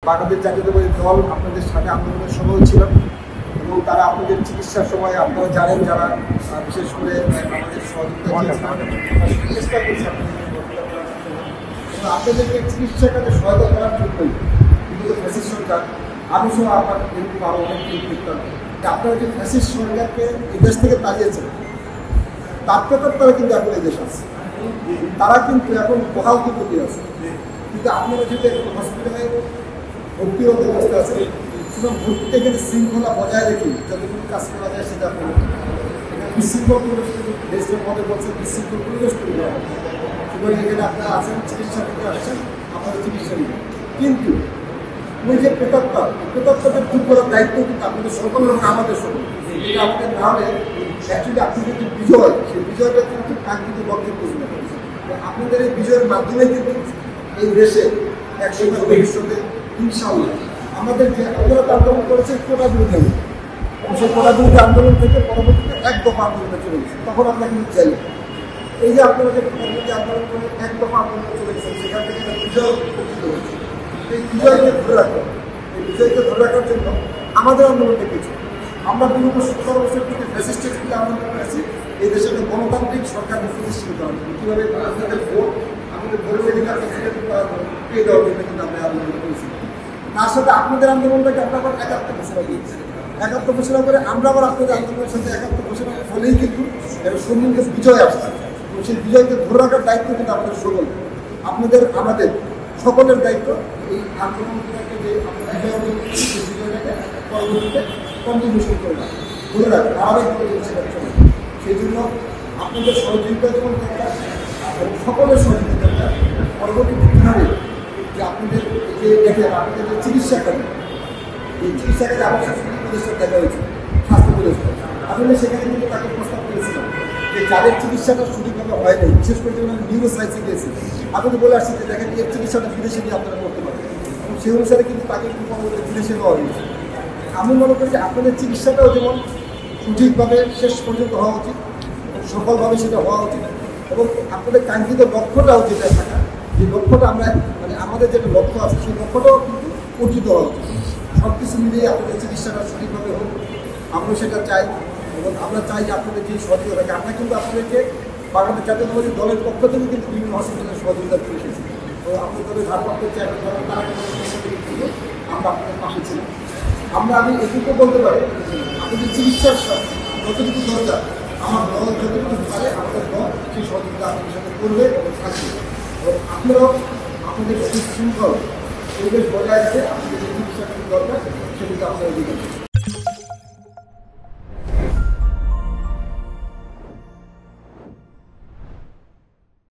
বাংলাদেশ জাতীয়তাবাদী দল আপনাদের সাথে আন্দোলনের সময় ছিল এবং তারা আপনাদের চিকিৎসার সময় আপনারা জানেন যারা বিশেষ করে আমাদের সহযোগিতা চেষ্টা করছে আপনাদেরকে চিকিৎসার কাজে সহায়তা করার জন্যই কিন্তু ফ্যাসিস্ট সরকার আমি সহ আপনার কিন্তু আরও অনেক দেখতাম আপনারা যে ফ্যাসিস্ট সরকারকে এই দেশ থেকে তাড়িয়েছেন তার তারা কিন্তু এখন এই দেশ আছে তারা কিন্তু এখন বহাল কিন্তু আছে কিন্তু আপনারা যদি এখন হসপিটালে ভর্তি হতে ব্যবস্থা আছে সুতরাং ভর্তিতে এখানে শৃঙ্খলা বজায় রেখে যতটুকু কাজ করা যায় সেটা করুন এখানে বিশৃঙ্খল পরিবেশ দেশের মনে বলছে বিশৃঙ্খল পরিবেশ তৈরি করা সুতরাং এখানে আপনারা আসেন চিকিৎসা করতে আসছেন আপনারা চিকিৎসা নেবেন কিন্তু ওই যে প্রেতাত্মাকে দূর করার দায়িত্ব কিন্তু আপনাদের সকলের আমাদের সকল এটা আমাদের না হলে অ্যাকচুয়ালি আপনাদের যে বিজয় সেই বিজয়টা কিন্তু কাঙ্ক্ষিত লক্ষ্যে পৌঁছবে আপনাদের এই বিজয়ের মাধ্যমে কিন্তু এই দেশে একসময় ভবিষ্যতে ইনশাআল্লাহ আমাদের যে আপনারা আন্দোলন করেছে কোটা বিরোধী সেই কোটা বিরোধী আন্দোলন থেকে পরবর্তীতে এক দফা আন্দোলনে চলে গেছে তখন আমরা কিন্তু চাই এই যে আপনারা যে কোটা বিরোধী আন্দোলন করে এক দফা আন্দোলনে চলে গেছেন সেখান থেকে একটা বিজয় উপকৃত হয়েছে এই বিজয়কে ধরে রাখা এই বিজয়কে ধরে রাখার জন্য আমাদের আন্দোলনটা কিছু আমরা বিগত 17 বছর থেকে ফ্যাসিস্টের বিরুদ্ধে আন্দোলন করেছি এই দেশে একটা গণতান্ত্রিক সরকার প্রতিষ্ঠিত করা কীভাবে আপনাদের ভোট আমাদের ভোটের অধিকার পেয়ে দেওয়ার জন্য কিন্তু আমরা আন্দোলন করেছি তার সাথে আপনাদের আন্দোলনটাকে আমরা আবার একাত্ম ঘোষণা দিয়েছি একাত্ম ঘোষণা করে আমরা আবার আপনাদের আন্দোলনের সাথে একাত্ম ঘোষণা ফলেই কিন্তু সম্মুখে বিজয় আসছে এবং সেই বিজয়কে ধরে রাখার দায়িত্ব কিন্তু আপনাদের সকল আপনাদের আমাদের সকলের দায়িত্ব এই আন্দোলনটাকে যে আমরা বিজয় অর্জন করছি সেই বিজয়টাকে পরবর্তীতে কন্ট্রিবিউশন করে না ধরে রাখবে ধারাবাহিকভাবে সেটা চলে সেই জন্য আপনাদের সহযোগিতা যেমন দরকার এবং সকলের সহযোগিতা দরকার পরবর্তীতে কীভাবে যে আপনাদের যে দেখেন আপনাদের যে চিকিৎসা করেন এই চিকিৎসাকারী আবাসিক প্রতিষ্ঠান দেখা হয়েছে স্বাস্থ্য প্রতিষ্ঠান আসলে সেখানে কিন্তু তাকে প্রস্তাব করেছিলাম যে যাদের চিকিৎসাটা সঠিকভাবে হয় নাই বিশেষ করে যেমন নিউরো সায়েন্সে গিয়েছে আপনি বলে আসছি যে দেখেন এর চিকিৎসাটা বিদেশে নিয়ে আপনারা করতে পারেন এবং সেই অনুসারে কিন্তু তাকে পরবর্তীতে বিদেশে নেওয়া হয়েছে আমি মনে করি যে আপনাদের চিকিৎসাটাও যেমন সঠিকভাবে শেষ পর্যন্ত হওয়া উচিত এবং সফলভাবে সেটা হওয়া উচিত এবং আপনাদের কাঙ্ক্ষিত লক্ষ্যটাও যেটা থাকা যে লক্ষ্যটা আমরা মানে আমাদের যেটা লক্ষ্য আছে সেই লক্ষ্যটাও কিন্তু অর্জিত হওয়া উচিত সব কিছু মিলিয়ে আপনাদের চিকিৎসাটা সঠিকভাবে হোক আমরা সেটা চাই এবং আমরা চাই যে আপনাদের যে সহযোগিতা থাকে আমরা কিন্তু আপনাদেরকে বাংলাদেশ জাতীয়তাবাদী দলের পক্ষ থেকে কিন্তু বিভিন্ন হসপিটালের সহযোগিতা করে এসেছি তো আপনাদের দলের ভারপ্রাপ্ত চেয়ারম্যান তারা কিন্তু আমরা আপনাদের পাশে ছিলাম আমি এটুকু বলতে পারি আপনাদের চিকিৎসার যতটুকু দরকার আমার দল যতটুকু পারে আমাদের দল সেই সহযোগিতা আপনাদের সাথে করবে এবং থাকবে এবং আপনারাও আপনাদের সুশৃঙ্খল পরিবেশ বজায় রেখে আপনাদের যে চিকিৎসার দরকার সেটিকে আপনারা দিবেন।